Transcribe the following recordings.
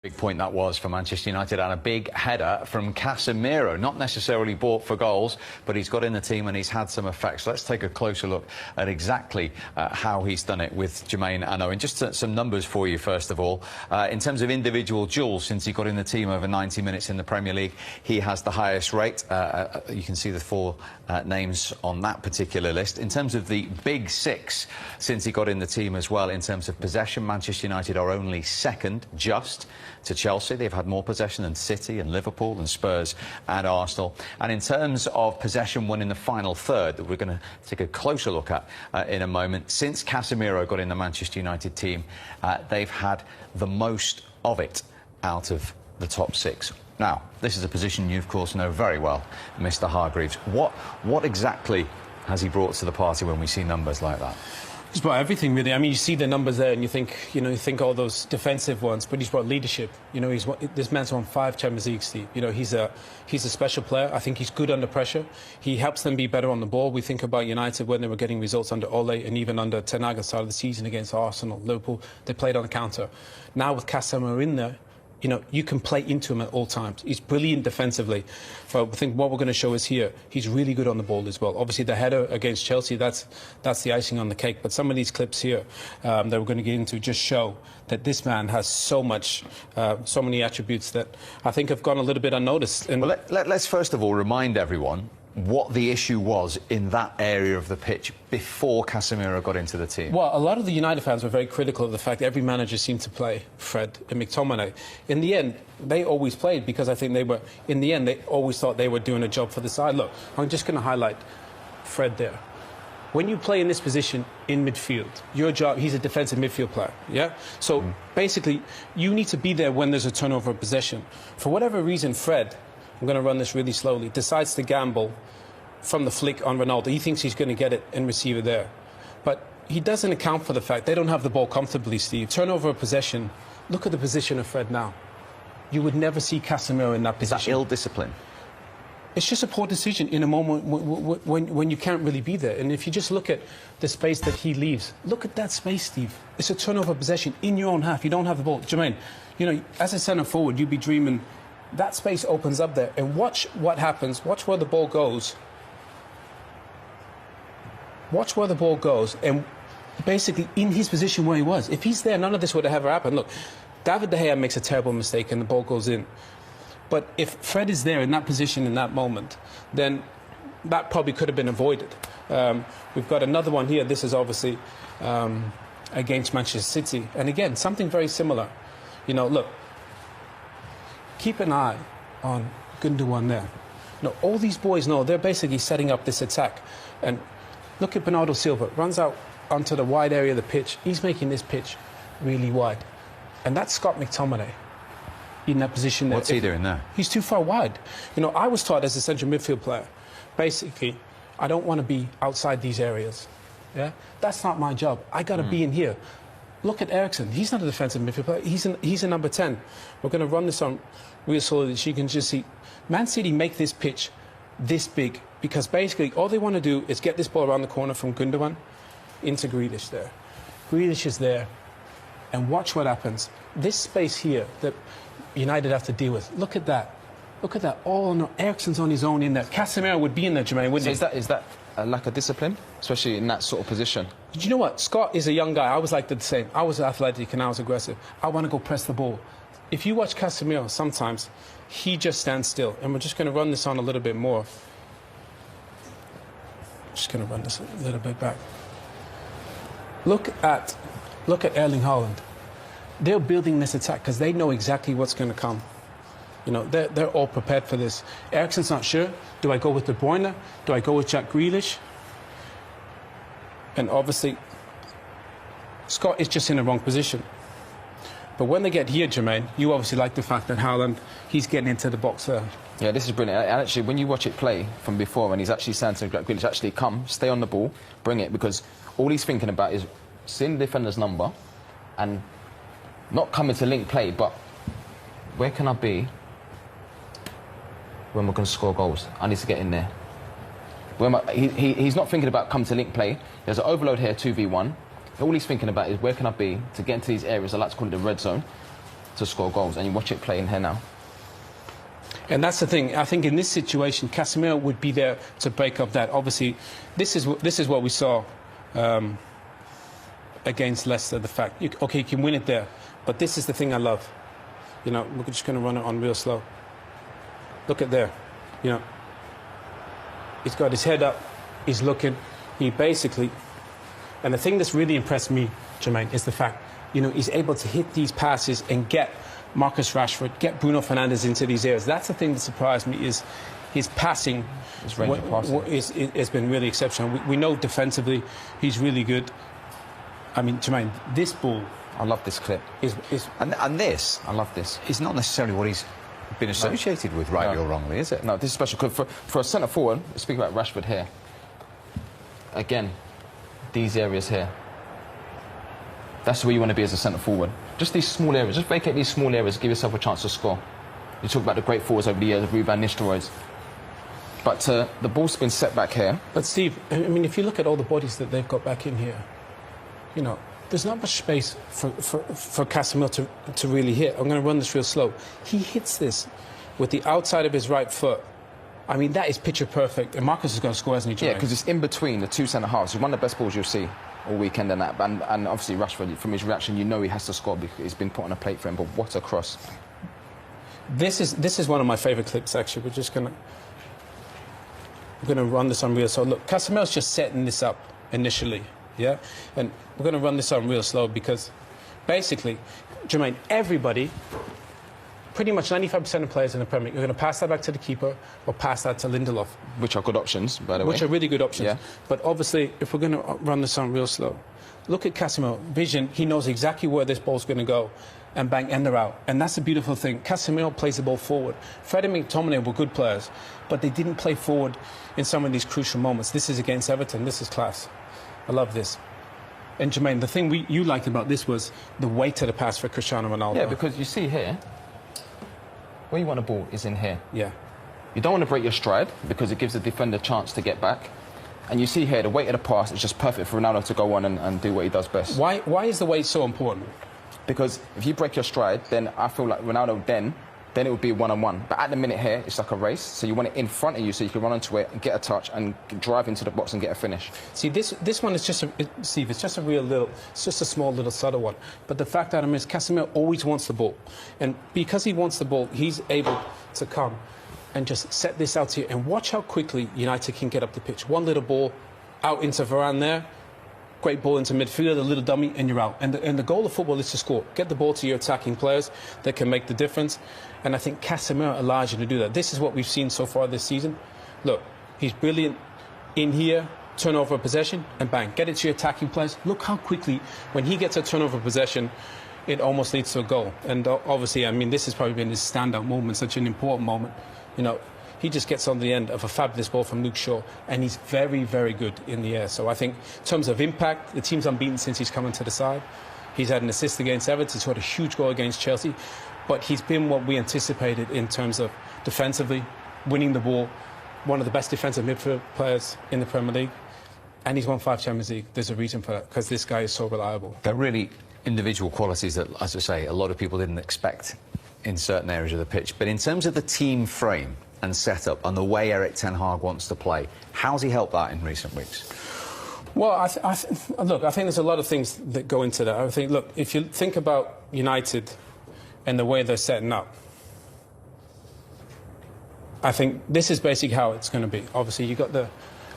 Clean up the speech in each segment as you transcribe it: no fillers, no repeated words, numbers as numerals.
Big point that was for Manchester United, and a big header from Casemiro. Not necessarily bought for goals, but he's got in the team and he's had some effects. Let's take a closer look at exactly how he's done it with Jermaine Ano. And just some numbers for you, first of all. In terms of individual duels, since he got in the team over 90 minutes in the Premier League, he has the highest rate. You can see the four names on that particular list. In terms of the big six, since he got in the team as well, in terms of possession, Manchester United are only second, just to Chelsea. They've had more possession than City and Liverpool and Spurs and Arsenal. And in terms of possession won in the final third, that we're going to take a closer look at in a moment, since Casemiro got in the Manchester United team, they've had the most of it out of the top six. Now, this is a position you, of course, know very well, Mr. Hargreaves. What exactly has he brought to the party when we see numbers like that? He's brought everything, really. I mean, you see the numbers there and you think all those defensive ones, but he's brought leadership. This man's won 5 Champions League, Steve. He's a special player. I think he's good under pressure. He helps them be better on the ball. We think about United when they were getting results under Ole and even under Ten Hag at the start of the season against Arsenal, Liverpool. They played on the counter. Now with Casemiro in there, you can play into him at all times. He's brilliant defensively. But I think what we're going to show is here, he's really good on the ball as well. Obviously, the header against Chelsea, that's the icing on the cake. But some of these clips here that we're going to get into just show that this man has so many attributes that I think have gone a little bit unnoticed. And well, let's first of all remind everyone what the issue was in that area of the pitch before Casemiro got into the team. Well, a lot of the United fans were very critical of the fact that every manager seemed to play Fred and McTominay. In the end, they always played because I think they always thought they were doing a job for the side. Look, I'm just going to highlight Fred there. When you play in this position in midfield, your job, he's a defensive midfield player, yeah? So basically, you need to be there when there's a turnover of possession. For whatever reason, Fred, I'm going to run this really slowly, decides to gamble from the flick on Ronaldo. He thinks he's going to get it and receive it there. But he doesn't account for the fact they don't have the ball comfortably, Steve. Turnover of possession. Look at the position of Fred now. You would never see Casemiro in that position. Is that ill discipline? It's just a poor decision in a moment when you can't really be there. And if you just look at the space that he leaves, look at that space, Steve. It's a turnover of possession in your own half. You don't have the ball. Jermaine, as a centre forward, you'd be dreaming that space opens up there, and watch what happens. Watch where the ball goes. Watch where the ball goes, and basically in his position where he was. If he's there, none of this would have ever happened. Look, David De Gea makes a terrible mistake and the ball goes in. But if Fred is there in that position in that moment, then that probably could have been avoided. We've got another one here. This is obviously against Manchester City. And again, something very similar. Look, keep an eye on Gundogan there. All these boys know they're basically setting up this attack. And look at Bernardo Silva, runs out onto the wide area of the pitch. He's making this pitch really wide. And that's Scott McTominay in that position there. What's he doing there? He's too far wide. I was taught as a central midfield player, basically, I don't want to be outside these areas. Yeah, that's not my job. I got to be in here. Look at Eriksen. He's not a defensive midfield player. He's a number 10. We're going to run this on real slowly so you can just see. Man City make this pitch this big because basically all they want to do is get this ball around the corner from Gundogan into Grealish there. Grealish is there. And watch what happens. This space here that United have to deal with. Look at that. Look at that. Oh, no. Eriksen's on his own in there. Casemiro would be in there, Jermaine, wouldn't he? So is that a lack of discipline, especially in that sort of position? Do you know what? Scott is a young guy. I was like the same. I was athletic and I was aggressive. I want to go press the ball. If you watch Casemiro, sometimes he just stands still. And we're just going to run this on a little bit more. Just going to run this a little bit back. Look at Erling Haaland. They're building this attack because they know exactly what's going to come. They're all prepared for this. Eriksen's not sure. Do I go with De Bruyne? Do I go with Jack Grealish? And obviously, Scott is just in the wrong position. But when they get here, Jermaine, you obviously like the fact that Haaland, he's getting into the box there. Yeah, this is brilliant. And actually, when you watch it play from before, and he's actually saying to Jack Grealish, actually come, stay on the ball, bring it, because all he's thinking about is seeing the defender's number and not coming to link play, but where can I be when we're going to score goals? I need to get in there. He's not thinking about come to link play. There's an overload here, 2v1. All he's thinking about is where can I be to get into these areas, I like to call it the red zone, to score goals, and you watch it play in here now. And that's the thing. I think in this situation, Casemiro would be there to break up that. Obviously, this is what we saw against Leicester. The fact, you can win it there, but this is the thing I love. You know, we're just going to run it on real slow. Look at there. You know, he's got his head up. He's looking. He basically, and the thing that's really impressed me, Jermaine, is the fact, you know, he's able to hit these passes and get Marcus Rashford, get Bruno Fernandes into these areas. That's the thing that surprised me, is his passing. His range of passing has been really exceptional. We know defensively he's really good. I mean, Jermaine, this ball. I love this clip. And this, I love this. Is not necessarily what he's been associated with, rightly or wrongly, is it? No, this is special. Because for a centre forward, speaking about Rashford here, again, these areas here, that's where you want to be as a centre forward. Just these small areas, just vacate these small areas, give yourself a chance to score. You talk about the great forwards over the years, Ruud van Nistelrooy. But the ball's been set back here. But Steve, I mean, if you look at all the bodies that they've got back in here, you know, there's not much space for Casemiro to really hit. I'm going to run this real slow. He hits this with the outside of his right foot. I mean, that is picture perfect. And Marcus is going to score, hasn't he, Jermaine? Yeah, because it's in between the two centre-halves. It's one of the best balls you'll see all weekend and that. And obviously Rashford, from his reaction, you know he has to score because it's been put on a plate for him. But what a cross. This is one of my favourite clips, actually. We're going to run this on real slow. Look, Casemiro's just setting this up initially. Yeah, and we're going to run this on real slow because basically, Jermaine, everybody, pretty much 95% of players in the Premier League, are going to pass that back to the keeper or pass that to Lindelof. Which are good options, by the way. Which are really good options. Yeah. But obviously, if we're going to run this on real slow, look at Casemiro. Vision, he knows exactly where this ball's going to go. And bang, and they're out. And that's the beautiful thing. Casemiro plays the ball forward. Fred and McTominay were good players, but they didn't play forward in some of these crucial moments. This is against Everton. This is class. I love this. And Jermaine, the thing you liked about this was the weight of the pass for Cristiano Ronaldo. Yeah, because you see here, where you want a ball is in here. Yeah. You don't want to break your stride because it gives the defender a chance to get back. And you see here, the weight of the pass is just perfect for Ronaldo to go on and do what he does best. Why is the weight so important? Because if you break your stride, then I feel like Ronaldo then it would be one-on-one. But at the minute here, it's like a race. So you want it in front of you so you can run onto it and get a touch and drive into the box and get a finish. See, this one is just, Steve, it's just a small little subtle one. But the fact that Casemiro always wants the ball. And because he wants the ball, he's able to come and just set this out to you. And watch how quickly United can get up the pitch. One little ball out into Varane there. Great ball into midfield, a little dummy, and you're out. And the goal of football is to score. Get the ball to your attacking players that can make the difference. And I think Casemiro allows you to do that. This is what we've seen so far this season. Look, he's brilliant in here, turnover of possession, and bang, get it to your attacking players. Look how quickly, when he gets a turnover of possession, it almost leads to a goal. And obviously, I mean, this has probably been his standout moment, such an important moment. You know, he just gets on the end of a fabulous ball from Luke Shaw, and he's very, very good in the air. So I think in terms of impact, the team's unbeaten since he's come into the side. He's had an assist against Everton, he's had a huge goal against Chelsea, but he's been what we anticipated in terms of defensively, winning the ball, one of the best defensive midfield players in the Premier League, and he's won 5 Champions League. There's a reason for that, because this guy is so reliable. They're really individual qualities that, as I say, a lot of people didn't expect in certain areas of the pitch. But in terms of the team frame and setup and the way Erik ten Hag wants to play, how's he helped that in recent weeks? Well, look, I think there's a lot of things that go into that. I think, look, if you think about United and the way they're setting up, I think this is basically how it's going to be. Obviously, you got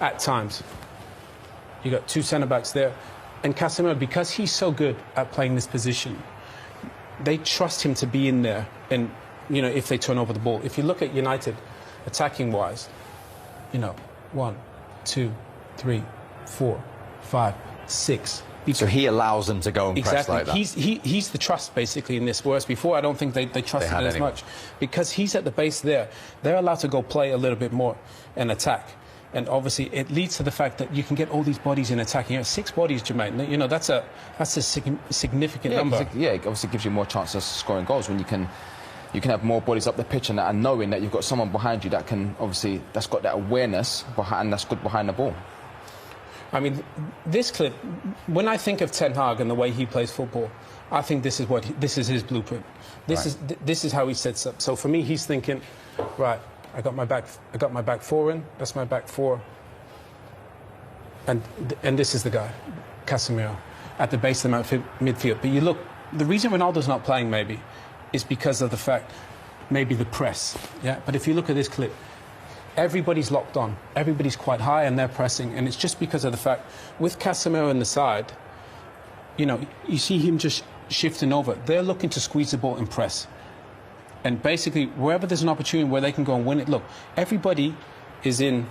at times, you got 2 centre-backs there, and Casemiro, because he's so good at playing this position, they trust him to be in there, and, you know, if they turn over the ball. If you look at United, attacking-wise, you know, 1, 2, 3, 4, 5, 6. So he allows them to go and press like that. He's the trust, basically, in this. Whereas before, I don't think they trusted it as much. Because he's at the base there, they're allowed to go play a little bit more and attack. And obviously, it leads to the fact that you can get all these bodies in attacking. You know, 6 bodies, Jermaine. You know, that's a significant number. Yeah, it obviously gives you more chance of scoring goals when you can have more bodies up the pitch and knowing that you've got someone behind you that can, obviously, that's got that awareness behind, and that's good behind the ball. I mean, this clip, when I think of Ten Hag and the way he plays football, I think this is his blueprint. This is how he sets up. So for me, he's thinking, right, I got my back four in. That's my back four. And this is the guy, Casemiro, at the base of the midfield. But you look, the reason Ronaldo's not playing maybe is because of the fact, maybe the press. Yeah. But if you look at this clip, everybody's locked on. Everybody's quite high and they're pressing. And it's just because of the fact, with Casemiro on the side, you know, you see him just shifting over. They're looking to squeeze the ball and press. And basically, wherever there's an opportunity where they can go and win it, look, everybody's in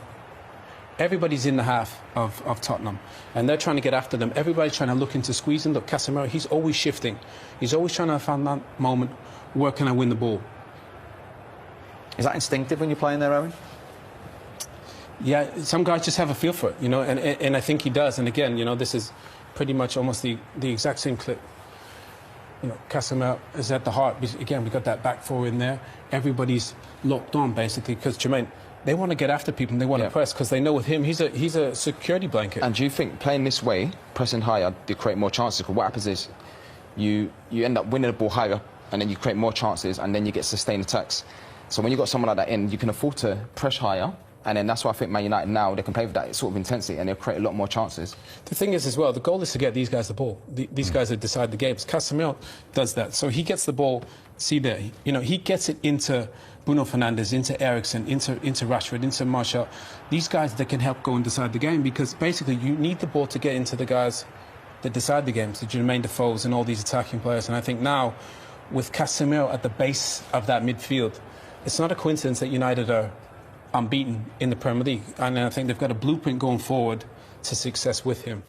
the half of Tottenham. And they're trying to get after them. Everybody's trying to look into squeezing. Look, Casemiro, he's always shifting. He's always trying to find that moment, where can I win the ball? Is that instinctive when you're playing there, Owen? Yeah, some guys just have a feel for it, you know, and I think he does. And again, you know, this is pretty much almost the exact same clip. You know, Casemiro is at the heart. Again, we got that back four in there. Everybody's locked on, basically, because, Jermaine, they want to get after people and they want to press because they know with him, he's a security blanket. And do you think playing this way, pressing higher, they create more chances? Because what happens is you end up winning the ball higher and then you create more chances and then you get sustained attacks. So when you've got someone like that in, you can afford to press higher. And then that's why I think Man United now, they can play with that sort of intensity and they'll create a lot more chances. The thing is as well, the goal is to get these guys the ball. These guys that decide the games. Casemiro does that. So he gets the ball, see there, you know, he gets it into Bruno Fernandes, into Eriksen, into Rashford, into Martial. These guys that can help go and decide the game, because basically you need the ball to get into the guys that decide the games, the Jermaine Defoes and all these attacking players. And I think now, with Casemiro at the base of that midfield, it's not a coincidence that United are unbeaten in the Premier League. And I think they've got a blueprint going forward to success with him.